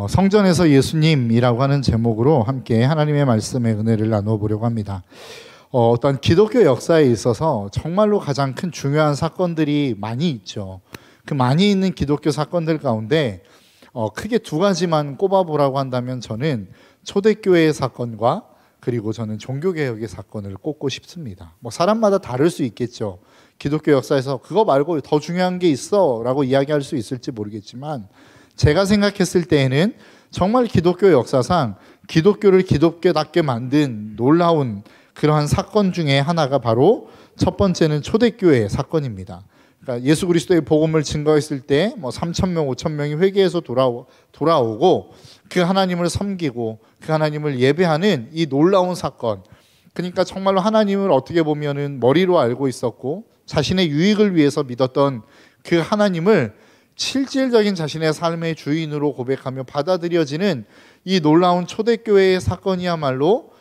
성전에서 예수님이라고 하는 제목으로 함께 하나님의 말씀의 은혜를 나누어 보려고 합니다. 어떤 기독교 역사에 있어서 정말로 가장 큰 중요한 사건들이 많이 있죠. 그 많이 있는 기독교 사건들 가운데 크게 두 가지만 꼽아보라고 한다면 저는 초대교회의 사건과 그리고 저는 종교개혁의 사건을 꼽고 싶습니다. 사람마다 다를 수 있겠죠. 기독교 역사에서 그거 말고 더 중요한 게 있어 라고 이야기할 수 있을지 모르겠지만 제가 생각했을 때에는 정말 기독교 역사상 기독교를 기독교답게 만든 놀라운 그러한 사건 중에 하나가 바로 첫 번째는 초대교회 사건입니다. 그러니까 예수 그리스도의 복음을 증거했을 때 3,000명, 5,000명이 회개해서 돌아오고 그 하나님을 섬기고 그 하나님을 예배하는 이 놀라운 사건. 그러니까 정말로 하나님을 어떻게 보면은 머리로 알고 있었고 자신의 유익을 위해서 믿었던 그 하나님을 실질적인 자신의 삶의 주인으로 고백하며 받아들여지는 이 놀라운 초대교회의 사건이야말로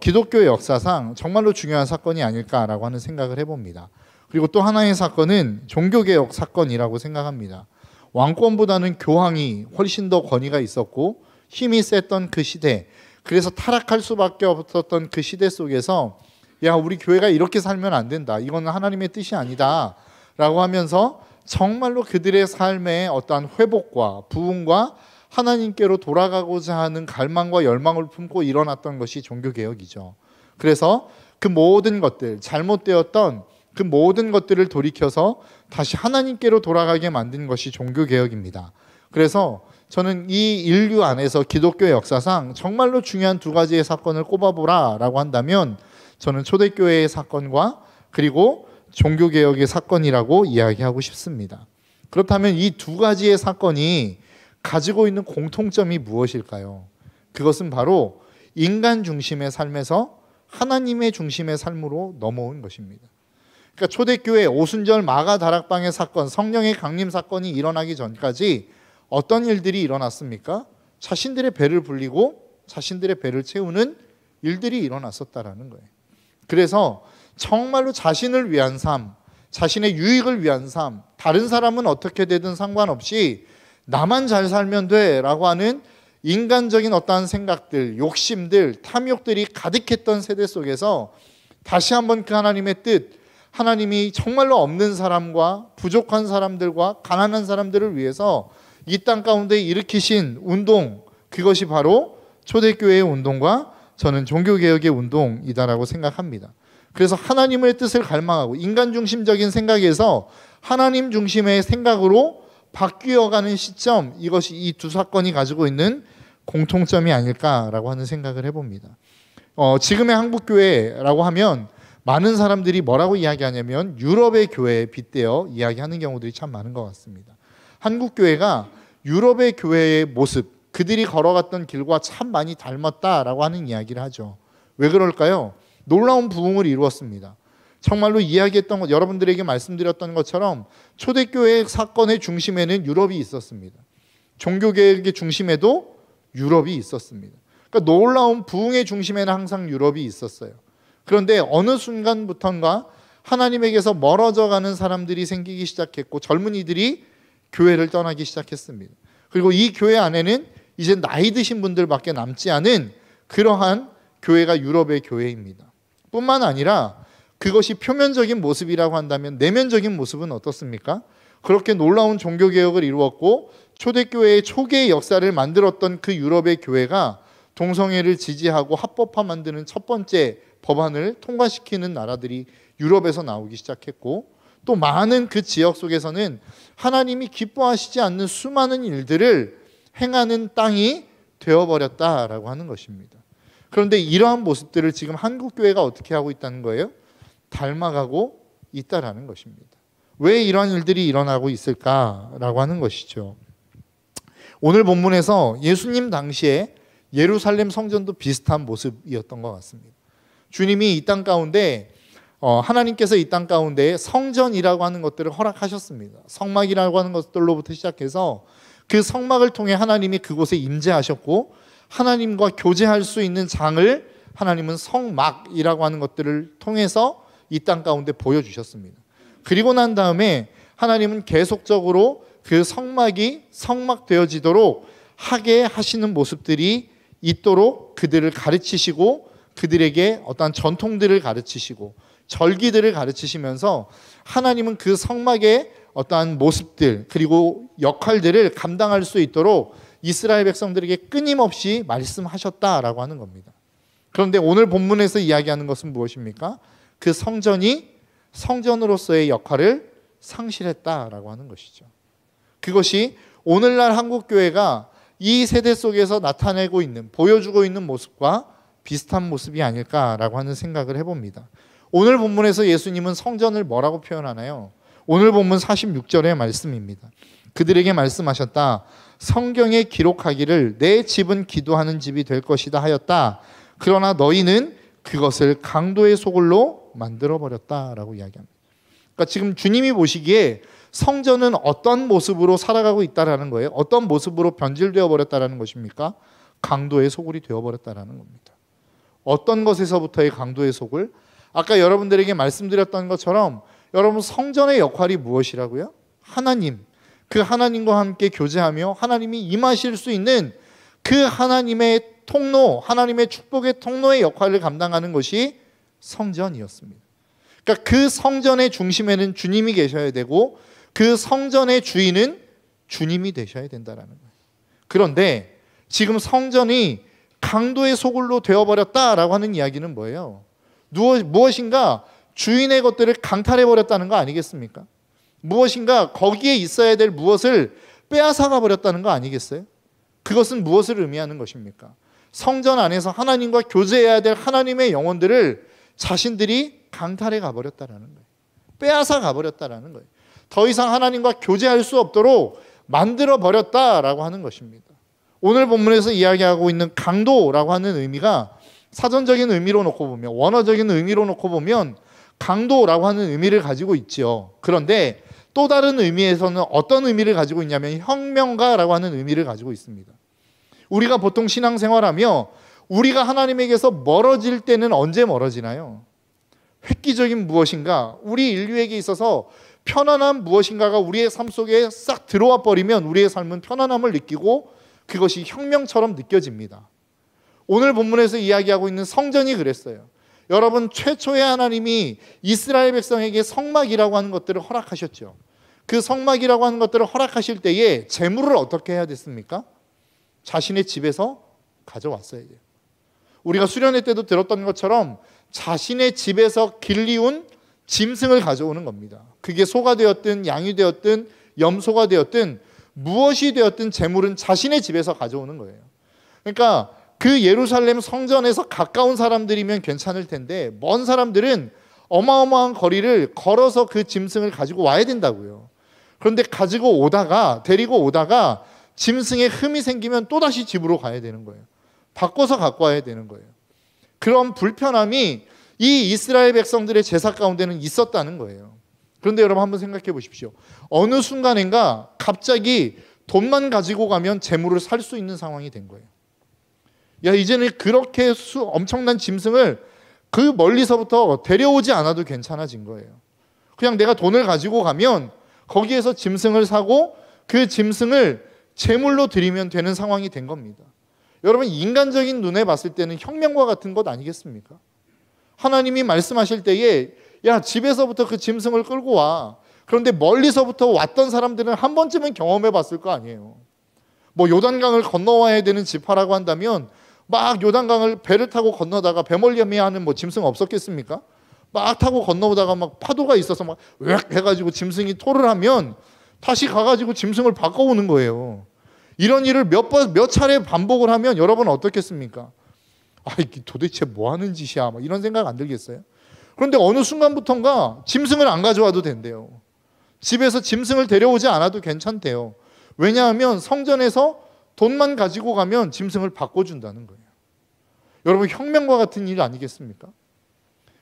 기독교 역사상 정말로 중요한 사건이 아닐까라고 하는 생각을 해봅니다. 그리고 또 하나의 사건은 종교개혁 사건이라고 생각합니다. 왕권보다는 교황이 훨씬 더 권위가 있었고 힘이 셌던 그 시대, 그래서 타락할 수밖에 없었던 그 시대 속에서 야, 우리 교회가 이렇게 살면 안 된다, 이건 하나님의 뜻이 아니다 라고 하면서 정말로 그들의 삶의 어떠한 회복과 부흥과 하나님께로 돌아가고자 하는 갈망과 열망을 품고 일어났던 것이 종교개혁이죠. 그래서 그 모든 것들, 잘못되었던 그 모든 것들을 돌이켜서 다시 하나님께로 돌아가게 만든 것이 종교개혁입니다. 그래서 저는 이 인류 안에서 기독교 역사상 정말로 중요한 두 가지의 사건을 꼽아보라 라고 한다면 저는 초대교회의 사건과 그리고 종교개혁의 사건이라고 이야기하고 싶습니다. 그렇다면 이 두 가지의 사건이 가지고 있는 공통점이 무엇일까요? 그것은 바로 인간 중심의 삶에서 하나님의 중심의 삶으로 넘어온 것입니다. 그러니까 초대교회 오순절 마가 다락방의 사건, 성령의 강림 사건이 일어나기 전까지 어떤 일들이 일어났습니까? 자신들의 배를 불리고 자신들의 배를 채우는 일들이 일어났었다라는 거예요. 그래서 정말로 자신을 위한 삶, 자신의 유익을 위한 삶, 다른 사람은 어떻게 되든 상관없이 나만 잘 살면 돼 라고 하는 인간적인 어떠한 생각들, 욕심들, 탐욕들이 가득했던 세대 속에서 다시 한번 그 하나님의 뜻, 하나님이 정말로 없는 사람과 부족한 사람들과 가난한 사람들을 위해서 이 땅 가운데 일으키신 운동, 그것이 바로 초대교회의 운동과 저는 종교개혁의 운동이다라고 생각합니다. 그래서 하나님의 뜻을 갈망하고 인간 중심적인 생각에서 하나님 중심의 생각으로 바뀌어가는 시점, 이것이 이 두 사건이 가지고 있는 공통점이 아닐까라고 하는 생각을 해봅니다. 지금의 한국교회라고 하면 많은 사람들이 뭐라고 이야기하냐면 유럽의 교회에 빗대어 이야기하는 경우들이 참 많은 것 같습니다. 한국교회가 유럽의 교회의 모습, 그들이 걸어갔던 길과 참 많이 닮았다라고 하는 이야기를 하죠. 왜 그럴까요? 놀라운 부흥을 이루었습니다. 정말로 이야기했던 것, 여러분들에게 말씀드렸던 것처럼 초대교회 사건의 중심에는 유럽이 있었습니다. 종교개혁의 중심에도 유럽이 있었습니다. 그러니까 놀라운 부흥의 중심에는 항상 유럽이 있었어요. 그런데 어느 순간부터인가 하나님에게서 멀어져 가는 사람들이 생기기 시작했고 젊은이들이 교회를 떠나기 시작했습니다. 그리고 이 교회 안에는 이제 나이 드신 분들밖에 남지 않은 그러한 교회가 유럽의 교회입니다. 뿐만 아니라 그것이 표면적인 모습이라고 한다면 내면적인 모습은 어떻습니까? 그렇게 놀라운 종교개혁을 이루었고 초대교회의 초기의 역사를 만들었던 그 유럽의 교회가 동성애를 지지하고 합법화 만드는 첫 번째 법안을 통과시키는 나라들이 유럽에서 나오기 시작했고 또 많은 그 지역 속에서는 하나님이 기뻐하시지 않는 수많은 일들을 행하는 땅이 되어버렸다라고 하는 것입니다. 그런데 이러한 모습들을 지금 한국교회가 어떻게 하고 있다는 거예요? 닮아가고 있다라는 것입니다. 왜 이러한 일들이 일어나고 있을까라고 하는 것이죠. 오늘 본문에서 예수님 당시에 예루살렘 성전도 비슷한 모습이었던 것 같습니다. 주님이 이 땅 가운데 하나님께서 이 땅 가운데 성전이라고 하는 것들을 허락하셨습니다. 성막이라고 하는 것들로부터 시작해서 그 성막을 통해 하나님이 그곳에 임재하셨고 하나님과 교제할 수 있는 장을 하나님은 성막이라고 하는 것들을 통해서 이 땅 가운데 보여주셨습니다. 그리고 난 다음에 하나님은 계속적으로 그 성막이 성막되어지도록 하게 하시는 모습들이 있도록 그들을 가르치시고 그들에게 어떠한 전통들을 가르치시고 절기들을 가르치시면서 하나님은 그 성막의 어떠한 모습들 그리고 역할들을 감당할 수 있도록 이스라엘 백성들에게 끊임없이 말씀하셨다라고 하는 겁니다. 그런데 오늘 본문에서 이야기하는 것은 무엇입니까? 그 성전이 성전으로서의 역할을 상실했다라고 하는 것이죠. 그것이 오늘날 한국교회가 이 세대 속에서 나타내고 있는, 보여주고 있는 모습과 비슷한 모습이 아닐까라고 하는 생각을 해봅니다. 오늘 본문에서 예수님은 성전을 뭐라고 표현하나요? 오늘 본문 46절의 말씀입니다. 그들에게 말씀하셨다. 성경에 기록하기를 내 집은 기도하는 집이 될 것이다 하였다. 그러나 너희는 그것을 강도의 소굴로 만들어버렸다라고 이야기합니다. 그러니까 지금 주님이 보시기에 성전은 어떤 모습으로 살아가고 있다라는 거예요? 어떤 모습으로 변질되어 버렸다라는 것입니까? 강도의 소굴이 되어버렸다라는 겁니다. 어떤 것에서부터의 강도의 소굴? 아까 여러분들에게 말씀드렸던 것처럼 여러분 성전의 역할이 무엇이라고요? 하나님, 그 하나님과 함께 교제하며 하나님이 임하실 수 있는 그 하나님의 통로, 하나님의 축복의 통로의 역할을 감당하는 것이 성전이었습니다. 그러니까 그 성전의 중심에는 주님이 계셔야 되고 그 성전의 주인은 주님이 되셔야 된다라는 거예요. 그런데 지금 성전이 강도의 소굴로 되어버렸다라고 하는 이야기는 뭐예요? 무엇인가 주인의 것들을 강탈해버렸다는 거 아니겠습니까? 무엇인가 거기에 있어야 될 무엇을 빼앗아가 버렸다는 거 아니겠어요? 그것은 무엇을 의미하는 것입니까? 성전 안에서 하나님과 교제해야 될 하나님의 영혼들을 자신들이 강탈해 가버렸다는 거예요. 빼앗아 가버렸다는 거예요. 더 이상 하나님과 교제할 수 없도록 만들어 버렸다라고 하는 것입니다. 오늘 본문에서 이야기하고 있는 강도라고 하는 의미가 사전적인 의미로 놓고 보면, 원어적인 의미로 놓고 보면 강도라고 하는 의미를 가지고 있죠. 그런데 또 다른 의미에서는 어떤 의미를 가지고 있냐면 혁명가라고 하는 의미를 가지고 있습니다. 우리가 보통 신앙생활하며 우리가 하나님에게서 멀어질 때는 언제 멀어지나요? 획기적인 무엇인가, 우리 인류에게 있어서 편안한 무엇인가가 우리의 삶 속에 싹 들어와 버리면 우리의 삶은 편안함을 느끼고 그것이 혁명처럼 느껴집니다. 오늘 본문에서 이야기하고 있는 성전이 그랬어요. 여러분, 최초의 하나님이 이스라엘 백성에게 성막이라고 하는 것들을 허락하셨죠. 그 성막이라고 하는 것들을 허락하실 때에 제물을 어떻게 해야 됐습니까? 자신의 집에서 가져왔어야 돼요. 우리가 수련회 때도 들었던 것처럼 자신의 집에서 길리운 짐승을 가져오는 겁니다. 그게 소가 되었든 양이 되었든 염소가 되었든 무엇이 되었든 제물은 자신의 집에서 가져오는 거예요. 그러니까 그 예루살렘 성전에서 가까운 사람들이면 괜찮을 텐데 먼 사람들은 어마어마한 거리를 걸어서 그 짐승을 가지고 와야 된다고요. 그런데 데리고 오다가 짐승에 흠이 생기면 또다시 집으로 가야 되는 거예요. 바꿔서 갖고 와야 되는 거예요. 그런 불편함이 이 이스라엘 백성들의 제사 가운데는 있었다는 거예요. 그런데 여러분 한번 생각해 보십시오. 어느 순간인가 갑자기 돈만 가지고 가면 재물을 살 수 있는 상황이 된 거예요. 야, 이제는 그렇게 엄청난 짐승을 그 멀리서부터 데려오지 않아도 괜찮아진 거예요. 그냥 내가 돈을 가지고 가면 거기에서 짐승을 사고 그 짐승을 제물로 드리면 되는 상황이 된 겁니다. 여러분, 인간적인 눈에 봤을 때는 혁명과 같은 것 아니겠습니까? 하나님이 말씀하실 때에 야, 집에서부터 그 짐승을 끌고 와. 그런데 멀리서부터 왔던 사람들은 한 번쯤은 경험해 봤을 거 아니에요. 뭐 요단강을 건너와야 되는 지파라고 한다면 막 요단강을 배를 타고 건너다가 배멀리하는 뭐 짐승 없었겠습니까? 막 타고 건너오다가 막 파도가 있어서 막 으악 해가지고 짐승이 토를 하면 다시 가가지고 짐승을 바꿔오는 거예요. 이런 일을 몇 차례 반복을 하면 여러분 어떻겠습니까? 아, 이게 도대체 뭐 하는 짓이야? 막 이런 생각 안 들겠어요? 그런데 어느 순간부터인가 짐승을 안 가져와도 된대요. 집에서 짐승을 데려오지 않아도 괜찮대요. 왜냐하면 성전에서 돈만 가지고 가면 짐승을 바꿔준다는 거예요. 여러분, 혁명과 같은 일 아니겠습니까?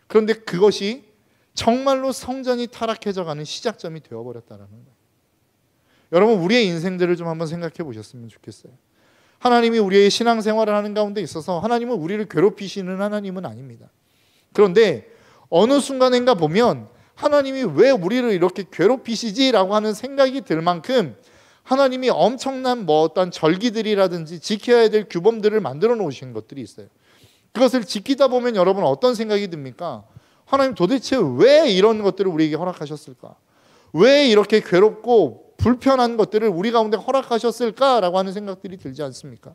그런데 그것이 정말로 성전이 타락해져가는 시작점이 되어버렸다는 거예요. 여러분, 우리의 인생들을 좀 한번 생각해 보셨으면 좋겠어요. 하나님이 우리의 신앙생활을 하는 가운데 있어서 하나님은 우리를 괴롭히시는 하나님은 아닙니다. 그런데 어느 순간인가 보면 하나님이 왜 우리를 이렇게 괴롭히시지라고 하는 생각이 들 만큼 하나님이 엄청난 어떤 절기들이라든지 지켜야 될 규범들을 만들어 놓으신 것들이 있어요. 그것을 지키다 보면 여러분 어떤 생각이 듭니까? 하나님 도대체 왜 이런 것들을 우리에게 허락하셨을까? 왜 이렇게 괴롭고 불편한 것들을 우리 가운데 허락하셨을까라고 하는 생각들이 들지 않습니까?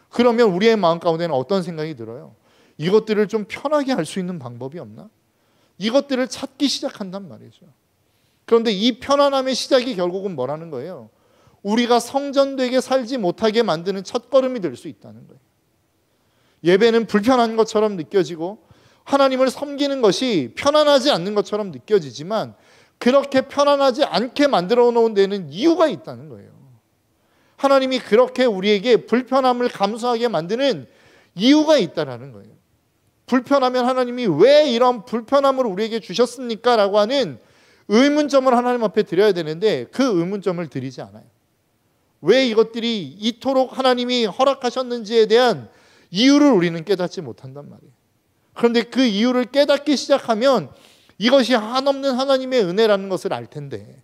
그러면 우리의 마음 가운데는 어떤 생각이 들어요? 이것들을 좀 편하게 할 수 있는 방법이 없나? 이것들을 찾기 시작한단 말이죠. 그런데 이 편안함의 시작이 결국은 뭐라는 거예요? 우리가 성전되게 살지 못하게 만드는 첫걸음이 될 수 있다는 거예요. 예배는 불편한 것처럼 느껴지고 하나님을 섬기는 것이 편안하지 않는 것처럼 느껴지지만 그렇게 편안하지 않게 만들어 놓은 데는 이유가 있다는 거예요. 하나님이 그렇게 우리에게 불편함을 감수하게 만드는 이유가 있다는 거예요. 불편하면 하나님이 왜 이런 불편함을 우리에게 주셨습니까? 라고 하는 의문점을 하나님 앞에 드려야 되는데 그 의문점을 드리지 않아요. 왜 이것들이 이토록 하나님이 허락하셨는지에 대한 이유를 우리는 깨닫지 못한단 말이에요. 그런데 그 이유를 깨닫기 시작하면 이것이 한없는 하나님의 은혜라는 것을 알 텐데,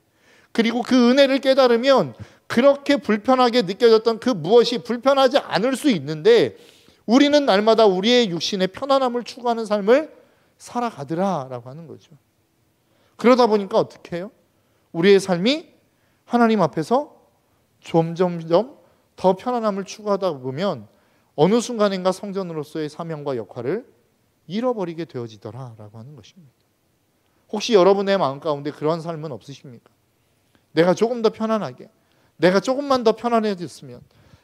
그리고 그 은혜를 깨달으면 그렇게 불편하게 느껴졌던 그 무엇이 불편하지 않을 수 있는데 우리는 날마다 우리의 육신의 편안함을 추구하는 삶을 살아가더라라고 하는 거죠. 그러다 보니까 어떻게 해요? 우리의 삶이 하나님 앞에서 점점점 더 편안함을 추구하다 보면 어느 순간인가 성전으로서의 사명과 역할을 잃어버리게 되어지더라라고 하는 것입니다. 혹시 여러분의 마음 가운데 그런 삶은 없으십니까? 내가 조금 더 편안하게, 내가 조금만 더 편안해졌으면,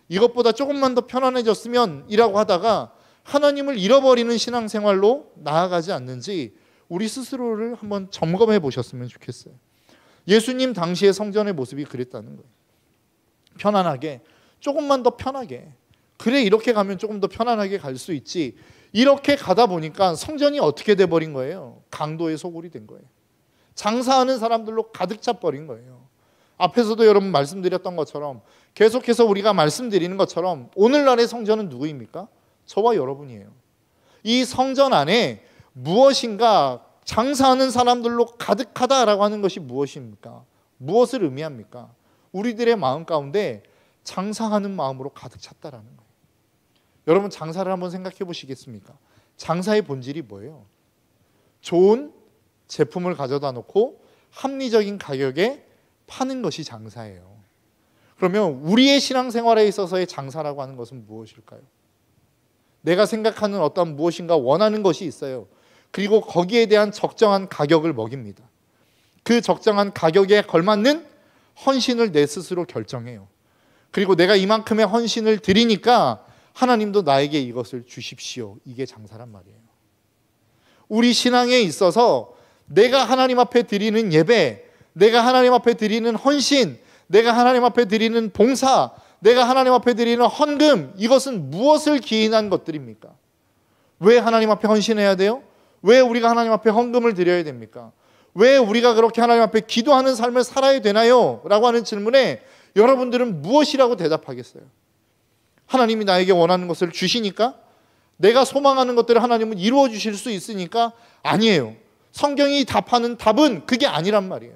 이것보다 조금만 더 편안해졌으면 이라고 하다가 하나님을 잃어버리는 신앙생활로 나아가지 않는지 우리 스스로를 한번 점검해 보셨으면 좋겠어요. 예수님 당시의 성전의 모습이 그랬다는 거예요. 편안하게, 조금만 더 편하게, 그래 이렇게 가면 조금 더 편안하게 갈 수 있지, 이렇게 가다 보니까 성전이 어떻게 돼버린 거예요? 강도의 소굴이 된 거예요. 장사하는 사람들로 가득 차버린 거예요. 앞에서도 여러분 말씀드렸던 것처럼, 계속해서 우리가 말씀드리는 것처럼 오늘날의 성전은 누구입니까? 저와 여러분이에요. 이 성전 안에 무엇인가 장사하는 사람들로 가득하다라고 하는 것이 무엇입니까? 무엇을 의미합니까? 우리들의 마음 가운데 장사하는 마음으로 가득 찼다라는 거예요. 여러분 장사를 한번 생각해 보시겠습니까? 장사의 본질이 뭐예요? 좋은 제품을 가져다 놓고 합리적인 가격에 파는 것이 장사예요. 그러면 우리의 신앙생활에 있어서의 장사라고 하는 것은 무엇일까요? 내가 생각하는 어떤 무엇인가 원하는 것이 있어요. 그리고 거기에 대한 적정한 가격을 먹입니다. 그 적정한 가격에 걸맞는 헌신을 내 스스로 결정해요. 그리고 내가 이만큼의 헌신을 드리니까 하나님도 나에게 이것을 주십시오. 이게 장사란 말이에요. 우리 신앙에 있어서 내가 하나님 앞에 드리는 예배, 내가 하나님 앞에 드리는 헌신, 내가 하나님 앞에 드리는 봉사, 내가 하나님 앞에 드리는 헌금, 이것은 무엇을 기인한 것들입니까? 왜 하나님 앞에 헌신해야 돼요? 왜 우리가 하나님 앞에 헌금을 드려야 됩니까? 왜 우리가 그렇게 하나님 앞에 기도하는 삶을 살아야 되나요? 라고 하는 질문에 여러분들은 무엇이라고 대답하겠어요? 하나님이 나에게 원하는 것을 주시니까? 내가 소망하는 것들을 하나님은 이루어 주실 수 있으니까? 아니에요. 성경이 답하는 답은 그게 아니란 말이에요.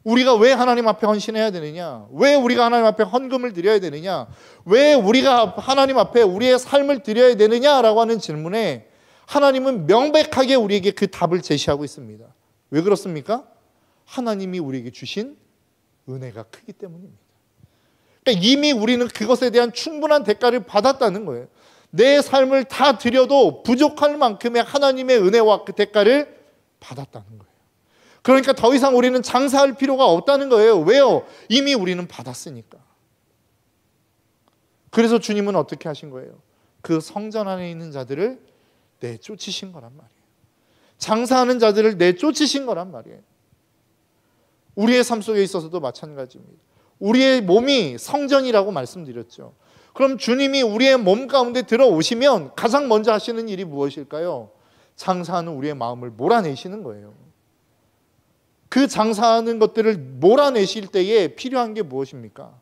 우리가 왜 하나님 앞에 헌신해야 되느냐? 왜 우리가 하나님 앞에 헌금을 드려야 되느냐? 왜 우리가 하나님 앞에 우리의 삶을 드려야 되느냐라고 하는 질문에 하나님은 명백하게 우리에게 그 답을 제시하고 있습니다. 왜 그렇습니까? 하나님이 우리에게 주신 은혜가 크기 때문입니다. 그러니까 이미 우리는 그것에 대한 충분한 대가를 받았다는 거예요. 내 삶을 다 드려도 부족할 만큼의 하나님의 은혜와 그 대가를 받았다는 거예요. 그러니까 더 이상 우리는 장사할 필요가 없다는 거예요. 왜요? 이미 우리는 받았으니까. 그래서 주님은 어떻게 하신 거예요? 그 성전 안에 있는 자들을 내쫓으신 거란 말이에요. 장사하는 자들을 내쫓으신 거란 말이에요. 우리의 삶 속에 있어서도 마찬가지입니다. 우리의 몸이 성전이라고 말씀드렸죠. 그럼 주님이 우리의 몸 가운데 들어오시면 가장 먼저 하시는 일이 무엇일까요? 장사하는 우리의 마음을 몰아내시는 거예요. 그 장사하는 것들을 몰아내실 때에 필요한 게 무엇입니까?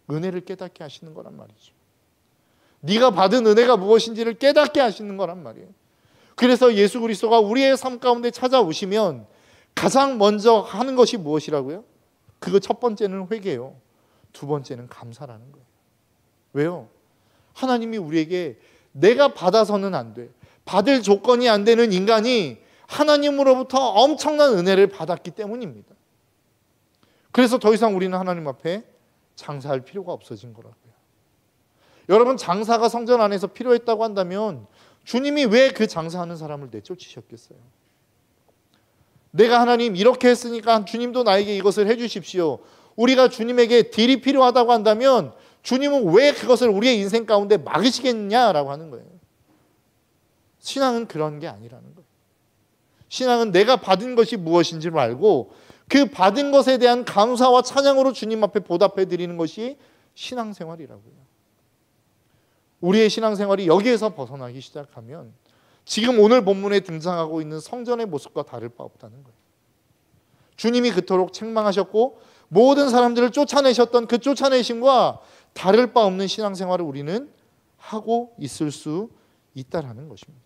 은혜를 깨닫게 하시는 거란 말이죠. 네가 받은 은혜가 무엇인지를 깨닫게 하시는 거란 말이에요. 그래서 예수 그리스도가 우리의 삶 가운데 찾아오시면 가장 먼저 하는 것이 무엇이라고요? 그거 첫 번째는 회개예요. 두 번째는 감사라는 거예요. 왜요? 하나님이 우리에게 내가 받아서는 안 돼, 받을 조건이 안 되는 인간이 하나님으로부터 엄청난 은혜를 받았기 때문입니다. 그래서 더 이상 우리는 하나님 앞에 장사할 필요가 없어진 거라고요. 여러분, 장사가 성전 안에서 필요했다고 한다면 주님이 왜 그 장사하는 사람을 내쫓으셨겠어요? 내가 하나님 이렇게 했으니까 주님도 나에게 이것을 해주십시오. 우리가 주님에게 딜이 필요하다고 한다면 주님은 왜 그것을 우리의 인생 가운데 막으시겠냐라고 하는 거예요. 신앙은 그런 게 아니라는 거예요. 신앙은 내가 받은 것이 무엇인지를 알고 그 받은 것에 대한 감사와 찬양으로 주님 앞에 보답해 드리는 것이 신앙생활이라고요. 우리의 신앙생활이 여기에서 벗어나기 시작하면 지금 오늘 본문에 등장하고 있는 성전의 모습과 다를 바 없다는 거예요. 주님이 그토록 책망하셨고 모든 사람들을 쫓아내셨던 그 쫓아내심과 다를 바 없는 신앙생활을 우리는 하고 있을 수 있다라는 것입니다.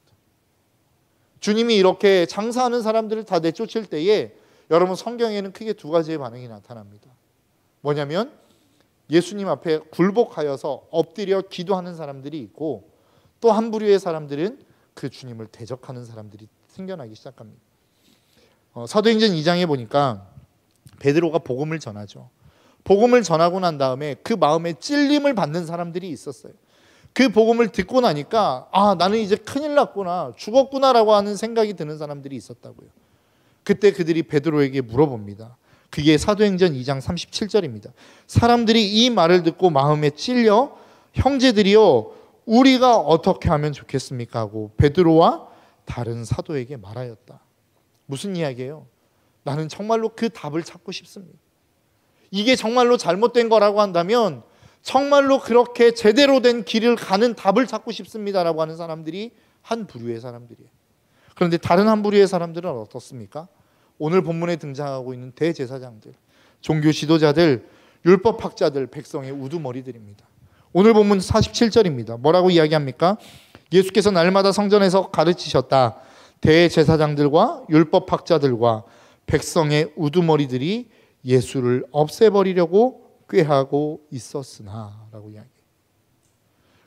주님이 이렇게 장사하는 사람들을 다 내쫓을 때에 여러분, 성경에는 크게 두 가지의 반응이 나타납니다. 뭐냐면 예수님 앞에 굴복하여서 엎드려 기도하는 사람들이 있고, 또 한 부류의 사람들은 그 주님을 대적하는 사람들이 생겨나기 시작합니다. 사도행전 2장에 보니까 베드로가 복음을 전하죠. 복음을 전하고 난 다음에 그 마음에 찔림을 받는 사람들이 있었어요. 그 복음을 듣고 나니까 나는 이제 큰일 났구나, 죽었구나라고 하는 생각이 드는 사람들이 있었다고요. 그때 그들이 베드로에게 물어봅니다. 그게 사도행전 2장 37절입니다. 사람들이 이 말을 듣고 마음에 찔려 형제들이여 우리가 어떻게 하면 좋겠습니까? 하고 베드로와 다른 사도에게 말하였다. 무슨 이야기예요? 나는 정말로 그 답을 찾고 싶습니다. 이게 정말로 잘못된 거라고 한다면 정말로 그렇게 제대로 된 길을 가는 답을 찾고 싶습니다라고 하는 사람들이 한 부류의 사람들이에요. 그런데 다른 한 부류의 사람들은 어떻습니까? 오늘 본문에 등장하고 있는 대제사장들, 종교 지도자들, 율법학자들, 백성의 우두머리들입니다. 오늘 본문 47절입니다. 뭐라고 이야기합니까? 예수께서 날마다 성전에서 가르치셨다. 대제사장들과 율법학자들과 백성의 우두머리들이 예수를 없애버리려고 꾀하고 있었으나 라고 이야기해요.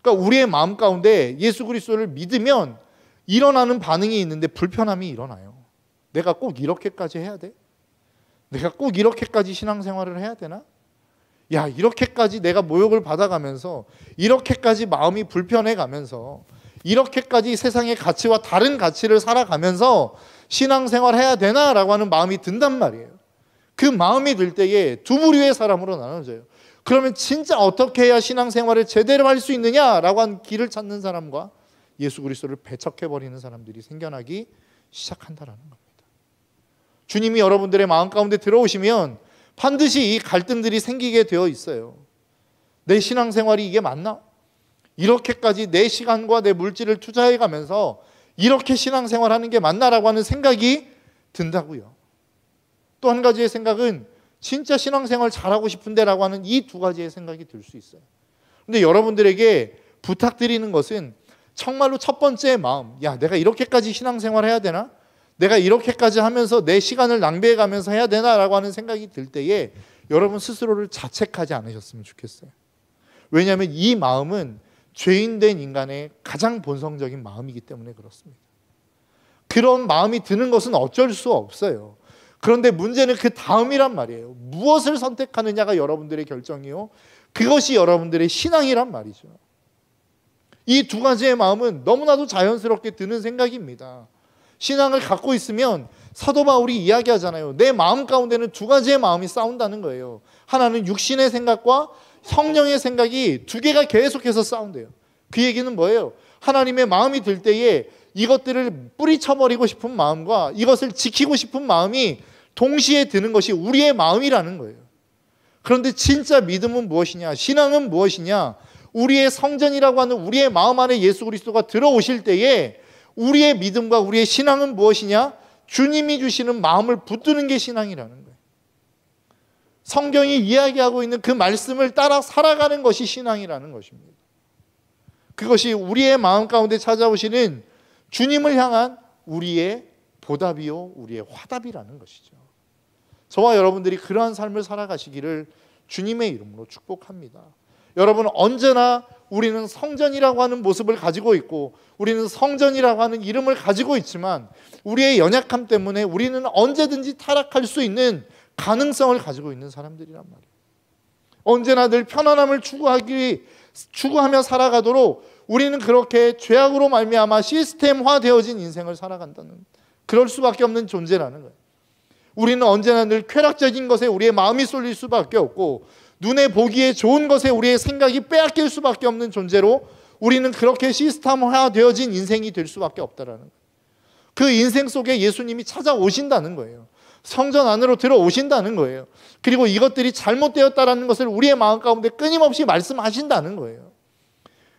그러니까 우리의 마음 가운데 예수 그리스도를 믿으면 일어나는 반응이 있는데 불편함이 일어나요. 내가 꼭 이렇게까지 해야 돼? 내가 꼭 이렇게까지 신앙생활을 해야 되나? 야, 이렇게까지 내가 모욕을 받아가면서, 이렇게까지 마음이 불편해가면서, 이렇게까지 세상의 가치와 다른 가치를 살아가면서 신앙생활 해야 되나? 라고 하는 마음이 든단 말이에요. 그 마음이 들 때에 두 부류의 사람으로 나눠져요. 그러면 진짜 어떻게 해야 신앙생활을 제대로 할 수 있느냐라고 하는 길을 찾는 사람과 예수 그리스도를 배척해버리는 사람들이 생겨나기 시작한다라는 겁니다. 주님이 여러분들의 마음 가운데 들어오시면 반드시 이 갈등들이 생기게 되어 있어요. 내 신앙생활이 이게 맞나? 이렇게까지 내 시간과 내 물질을 투자해가면서 이렇게 신앙생활하는 게 맞나라고 하는 생각이 든다고요. 또 한 가지의 생각은 진짜 신앙생활 잘하고 싶은데 라고 하는 이 두 가지의 생각이 들 수 있어요. 근데 여러분들에게 부탁드리는 것은 정말로 첫 번째 마음, 야, 내가 이렇게까지 신앙생활 해야 되나? 내가 이렇게까지 하면서 내 시간을 낭비해가면서 해야 되나라고 하는 생각이 들 때에 여러분 스스로를 자책하지 않으셨으면 좋겠어요. 왜냐하면 이 마음은 죄인된 인간의 가장 본성적인 마음이기 때문에 그렇습니다. 그런 마음이 드는 것은 어쩔 수 없어요. 그런데 문제는 그 다음이란 말이에요. 무엇을 선택하느냐가 여러분들의 결정이요, 그것이 여러분들의 신앙이란 말이죠. 이 두 가지의 마음은 너무나도 자연스럽게 드는 생각입니다. 신앙을 갖고 있으면 사도 바울이 이야기하잖아요. 내 마음 가운데는 두 가지의 마음이 싸운다는 거예요. 하나는 육신의 생각과 성령의 생각이 두 개가 계속해서 싸운대요. 그 얘기는 뭐예요? 하나님의 마음이 들 때에 이것들을 뿌리쳐버리고 싶은 마음과 이것을 지키고 싶은 마음이 동시에 드는 것이 우리의 마음이라는 거예요. 그런데 진짜 믿음은 무엇이냐? 신앙은 무엇이냐? 우리의 성전이라고 하는 우리의 마음 안에 예수 그리스도가 들어오실 때에 우리의 믿음과 우리의 신앙은 무엇이냐? 주님이 주시는 마음을 붙드는 게 신앙이라는 거예요. 성경이 이야기하고 있는 그 말씀을 따라 살아가는 것이 신앙이라는 것입니다. 그것이 우리의 마음 가운데 찾아오시는 주님을 향한 우리의 보답이요, 우리의 화답이라는 것이죠. 저와 여러분들이 그러한 삶을 살아가시기를 주님의 이름으로 축복합니다. 여러분, 언제나 우리는 성전이라고 하는 모습을 가지고 있고 우리는 성전이라고 하는 이름을 가지고 있지만 우리의 연약함 때문에 우리는 언제든지 타락할 수 있는 가능성을 가지고 있는 사람들이란 말이에요. 언제나 늘 편안함을 추구하며 살아가도록 우리는 그렇게 죄악으로 말미암아 시스템화되어진 인생을 살아간다는, 그럴 수밖에 없는 존재라는 거예요. 우리는 언제나 늘 쾌락적인 것에 우리의 마음이 쏠릴 수밖에 없고 눈에 보기에 좋은 것에 우리의 생각이 빼앗길 수밖에 없는 존재로 우리는 그렇게 시스템화되어진 인생이 될 수밖에 없다라는 거예요. 그 인생 속에 예수님이 찾아오신다는 거예요. 성전 안으로 들어오신다는 거예요. 그리고 이것들이 잘못되었다라는 것을 우리의 마음 가운데 끊임없이 말씀하신다는 거예요.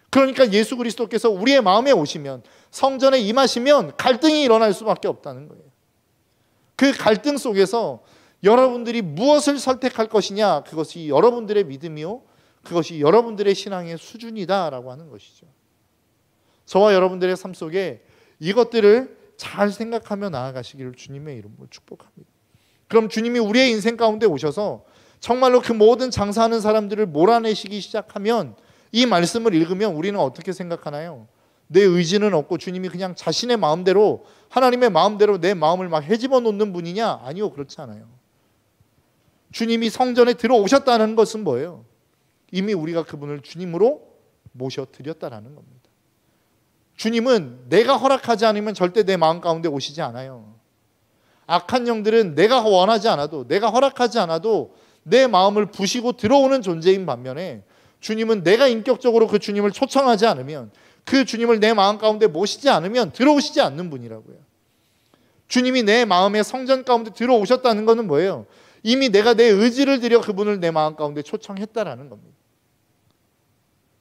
그러니까 예수 그리스도께서 우리의 마음에 오시면, 성전에 임하시면 갈등이 일어날 수밖에 없다는 거예요. 그 갈등 속에서 여러분들이 무엇을 선택할 것이냐, 그것이 여러분들의 믿음이요, 그것이 여러분들의 신앙의 수준이다라고 하는 것이죠. 저와 여러분들의 삶 속에 이것들을 잘 생각하며 나아가시기를 주님의 이름으로 축복합니다. 그럼 주님이 우리의 인생 가운데 오셔서 정말로 그 모든 장사하는 사람들을 몰아내시기 시작하면, 이 말씀을 읽으면 우리는 어떻게 생각하나요? 내 의지는 없고 주님이 그냥 자신의 마음대로, 하나님의 마음대로 내 마음을 막 헤집어 놓는 분이냐? 아니요, 그렇지 않아요. 주님이 성전에 들어오셨다는 것은 뭐예요? 이미 우리가 그분을 주님으로 모셔드렸다라는 겁니다. 주님은 내가 허락하지 않으면 절대 내 마음 가운데 오시지 않아요. 악한 영들은 내가 원하지 않아도, 내가 허락하지 않아도 내 마음을 부시고 들어오는 존재인 반면에 주님은 내가 인격적으로 그 주님을 초청하지 않으면, 그 주님을 내 마음 가운데 모시지 않으면 들어오시지 않는 분이라고요. 주님이 내 마음의 성전 가운데 들어오셨다는 것은 뭐예요? 이미 내가 내 의지를 들여 그분을 내 마음 가운데 초청했다라는 겁니다.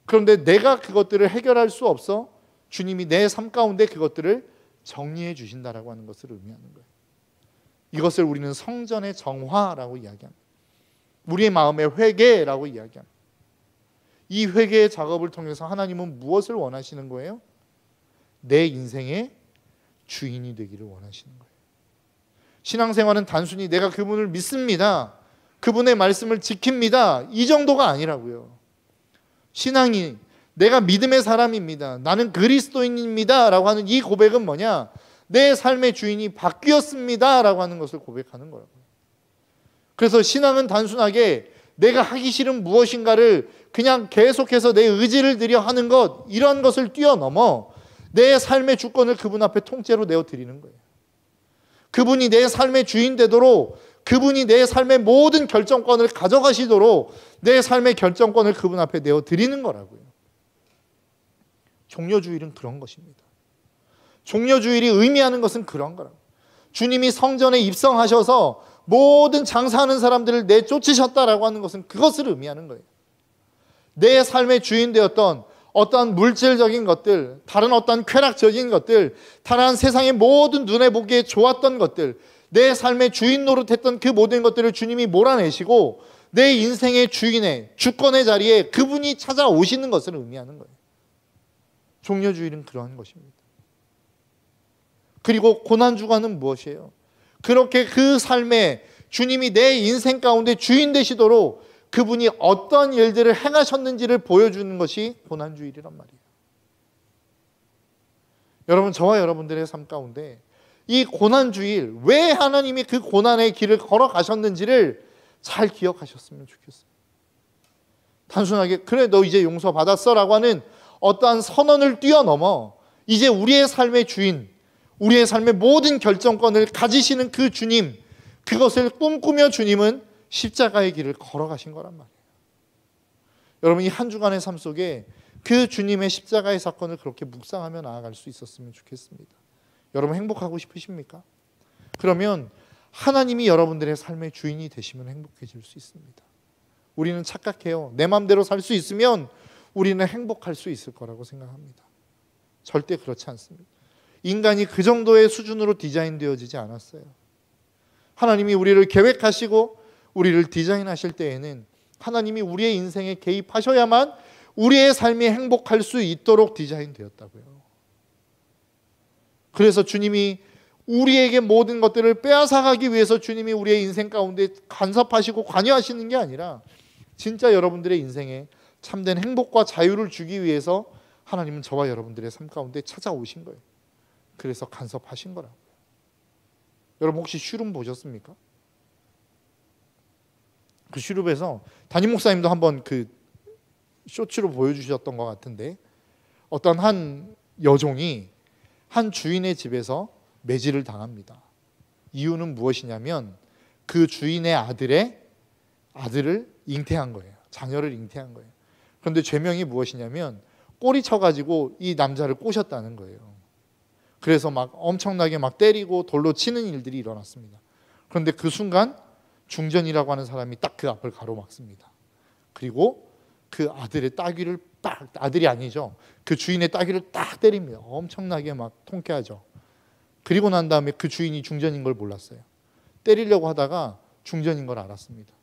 그런데 내가 그것들을 해결할 수 없어 주님이 내 삶 가운데 그것들을 정리해 주신다라고 하는 것을 의미하는 거예요. 이것을 우리는 성전의 정화라고 이야기합니다. 우리의 마음의 회개라고 이야기합니다. 이 회개의 작업을 통해서 하나님은 무엇을 원하시는 거예요? 내 인생의 주인이 되기를 원하시는 거예요. 신앙생활은 단순히 내가 그분을 믿습니다, 그분의 말씀을 지킵니다, 이 정도가 아니라고요. 신앙이 내가 믿음의 사람입니다, 나는 그리스도인입니다 라고 하는 이 고백은 뭐냐? 내 삶의 주인이 바뀌었습니다 라고 하는 것을 고백하는 거라고요. 그래서 신앙은 단순하게 내가 하기 싫은 무엇인가를 그냥 계속해서 내 의지를 들여 하는 것, 이런 것을 뛰어넘어 내 삶의 주권을 그분 앞에 통째로 내어드리는 거예요. 그분이 내 삶의 주인 되도록, 그분이 내 삶의 모든 결정권을 가져가시도록 내 삶의 결정권을 그분 앞에 내어드리는 거라고요. 종려주일은 그런 것입니다. 종려주일이 의미하는 것은 그런 거라고. 주님이 성전에 입성하셔서 모든 장사하는 사람들을 내쫓으셨다라고 하는 것은 그것을 의미하는 거예요. 내 삶의 주인 되었던 어떠한 물질적인 것들, 다른 어떠한 쾌락적인 것들, 다른 세상의 모든 눈에 보기에 좋았던 것들, 내 삶의 주인 노릇했던 그 모든 것들을 주님이 몰아내시고 내 인생의 주인의 주권의 자리에 그분이 찾아오시는 것을 의미하는 거예요. 종려주일은 그러한 것입니다. 그리고 고난주간은 무엇이에요? 그렇게 그 삶에 주님이 내 인생 가운데 주인 되시도록 그분이 어떤 일들을 행하셨는지를 보여주는 것이 고난주일이란 말이에요. 여러분, 저와 여러분들의 삶 가운데 이 고난주일, 왜 하나님이 그 고난의 길을 걸어가셨는지를 잘 기억하셨으면 좋겠어요. 단순하게 그래 너 이제 용서받았어 라고 하는 어떠한 선언을 뛰어넘어 이제 우리의 삶의 주인, 우리의 삶의 모든 결정권을 가지시는 그 주님, 그것을 꿈꾸며 주님은 십자가의 길을 걸어가신 거란 말이에요. 여러분, 이 한 주간의 삶 속에 그 주님의 십자가의 사건을 그렇게 묵상하며 나아갈 수 있었으면 좋겠습니다. 여러분, 행복하고 싶으십니까? 그러면 하나님이 여러분들의 삶의 주인이 되시면 행복해질 수 있습니다. 우리는 착각해요. 내 마음대로 살 수 있으면 우리는 행복할 수 있을 거라고 생각합니다. 절대 그렇지 않습니다. 인간이 그 정도의 수준으로 디자인되어지지 않았어요. 하나님이 우리를 계획하시고 우리를 디자인하실 때에는 하나님이 우리의 인생에 개입하셔야만 우리의 삶이 행복할 수 있도록 디자인되었다고요. 그래서 주님이 우리에게 모든 것들을 빼앗아가기 위해서 주님이 우리의 인생 가운데 간섭하시고 관여하시는 게 아니라 진짜 여러분들의 인생에 참된 행복과 자유를 주기 위해서 하나님은 저와 여러분들의 삶 가운데 찾아오신 거예요. 그래서 간섭하신 거라고요. 여러분 혹시 슈룸 보셨습니까? 그 슈룹에서 담임 목사님도 한번 그 쇼츠로 보여주셨던 것 같은데, 어떤 한 여종이 한 주인의 집에서 매질을 당합니다. 이유는 무엇이냐면 그 주인의 아들을 잉태한 거예요. 자녀를 잉태한 거예요. 그런데 죄명이 무엇이냐면 꼬리 쳐가지고 이 남자를 꼬셨다는 거예요. 그래서 막 엄청나게 막 때리고 돌로 치는 일들이 일어났습니다. 그런데 그 순간 중전이라고 하는 사람이 딱 그 앞을 가로막습니다. 그리고 그 아들의 따귀를 딱, 아들이 아니죠, 그 주인의 따귀를 딱 때립니다. 엄청나게 막 통쾌하죠. 그리고 난 다음에 그 주인이 중전인 걸 몰랐어요. 때리려고 하다가 중전인 걸 알았습니다.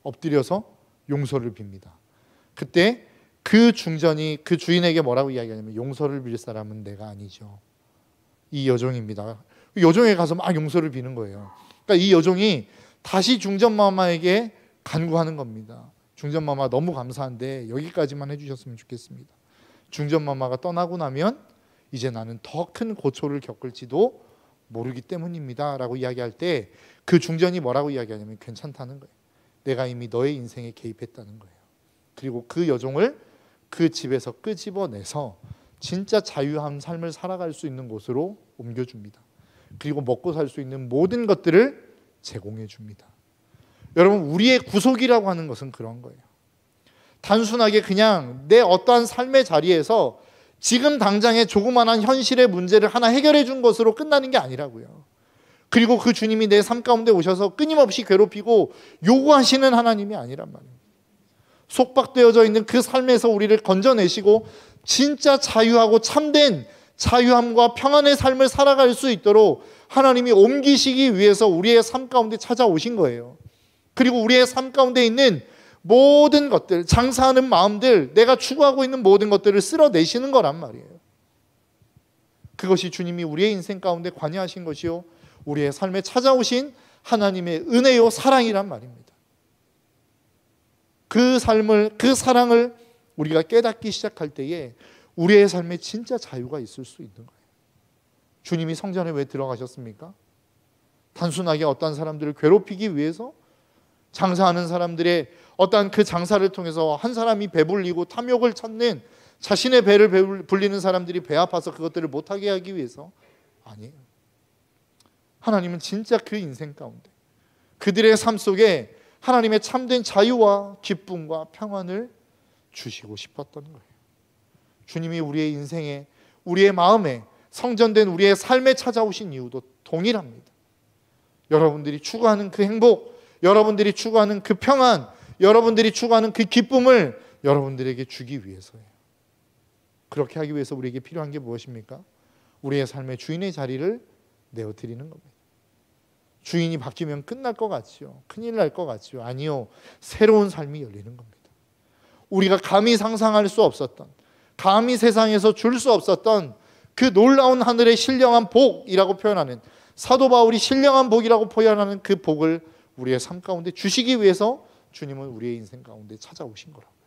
엎드려서 용서를 빕니다. 그때 그 중전이 그 주인에게 뭐라고 이야기하냐면, 용서를 빌 사람은 내가 아니죠, 이 여종입니다. 여종에 가서 막 용서를 비는 거예요. 그러니까 이 여종이 다시 중전마마에게 간구하는 겁니다. 중전마마 너무 감사한데 여기까지만 해주셨으면 좋겠습니다. 중전마마가 떠나고 나면 이제 나는 더 큰 고초를 겪을지도 모르기 때문입니다 라고 이야기할 때 그 중전이 뭐라고 이야기하냐면 괜찮다는 거예요. 내가 이미 너의 인생에 개입했다는 거예요. 그리고 그 여종을 그 집에서 끄집어내서 진짜 자유한 삶을 살아갈 수 있는 곳으로 옮겨줍니다. 그리고 먹고 살 수 있는 모든 것들을 제공해 줍니다. 여러분, 우리의 구속이라고 하는 것은 그런 거예요. 단순하게 그냥 내 어떠한 삶의 자리에서 지금 당장의 조그만한 현실의 문제를 하나 해결해 준 것으로 끝나는 게 아니라고요. 그리고 그 주님이 내 삶 가운데 오셔서 끊임없이 괴롭히고 요구하시는 하나님이 아니란 말이에요. 속박되어져 있는 그 삶에서 우리를 건져내시고 진짜 자유하고 참된 자유함과 평안의 삶을 살아갈 수 있도록 하나님이 옮기시기 위해서 우리의 삶 가운데 찾아오신 거예요. 그리고 우리의 삶 가운데 있는 모든 것들, 장사하는 마음들, 내가 추구하고 있는 모든 것들을 쓸어내시는 거란 말이에요. 그것이 주님이 우리의 인생 가운데 관여하신 것이요, 우리의 삶에 찾아오신 하나님의 은혜요 사랑이란 말입니다. 그 삶을, 그 사랑을 우리가 깨닫기 시작할 때에 우리의 삶에 진짜 자유가 있을 수 있는 거예요. 주님이 성전에 왜 들어가셨습니까? 단순하게 어떤 사람들을 괴롭히기 위해서, 장사하는 사람들의 어떤 그 장사를 통해서 한 사람이 배불리고 탐욕을 찾는, 자신의 배를 불리는 사람들이 배 아파서 그것들을 못하게 하기 위해서 아니에요. 하나님은 진짜 그 인생 가운데 그들의 삶 속에 하나님의 참된 자유와 기쁨과 평안을 주시고 싶었던 거예요. 주님이 우리의 인생에, 우리의 마음에, 성전된 우리의 삶에 찾아오신 이유도 동일합니다. 여러분들이 추구하는 그 행복, 여러분들이 추구하는 그 평안, 여러분들이 추구하는 그 기쁨을 여러분들에게 주기 위해서예요. 그렇게 하기 위해서 우리에게 필요한 게 무엇입니까? 우리의 삶의 주인의 자리를 내어드리는 겁니다. 주인이 바뀌면 끝날 것 같죠? 큰일 날 것 같죠? 아니요, 새로운 삶이 열리는 겁니다. 우리가 감히 상상할 수 없었던, 감히 세상에서 줄 수 없었던 그 놀라운 하늘의 신령한 복이라고 표현하는, 사도 바울이 신령한 복이라고 표현하는 그 복을 우리의 삶 가운데 주시기 위해서 주님은 우리의 인생 가운데 찾아오신 거라고요.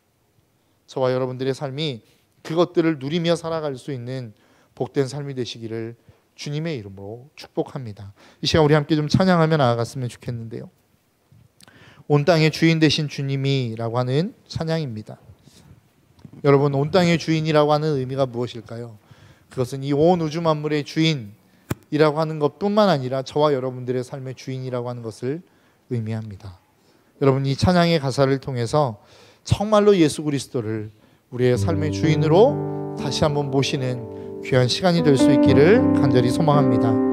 저와 여러분들의 삶이 그것들을 누리며 살아갈 수 있는 복된 삶이 되시기를 주님의 이름으로 축복합니다. 이 시간 우리 함께 좀 찬양하며 나아갔으면 좋겠는데요. 온 땅의 주인 되신 주님이라고 하는 찬양입니다. 여러분, 온 땅의 주인이라고 하는 의미가 무엇일까요? 그것은 이 온 우주 만물의 주인이라고 하는 것뿐만 아니라 저와 여러분들의 삶의 주인이라고 하는 것을 의미합니다. 여러분, 이 찬양의 가사를 통해서 정말로 예수 그리스도를 우리의 삶의 주인으로 다시 한번 모시는 귀한 시간이 될 수 있기를 간절히 소망합니다.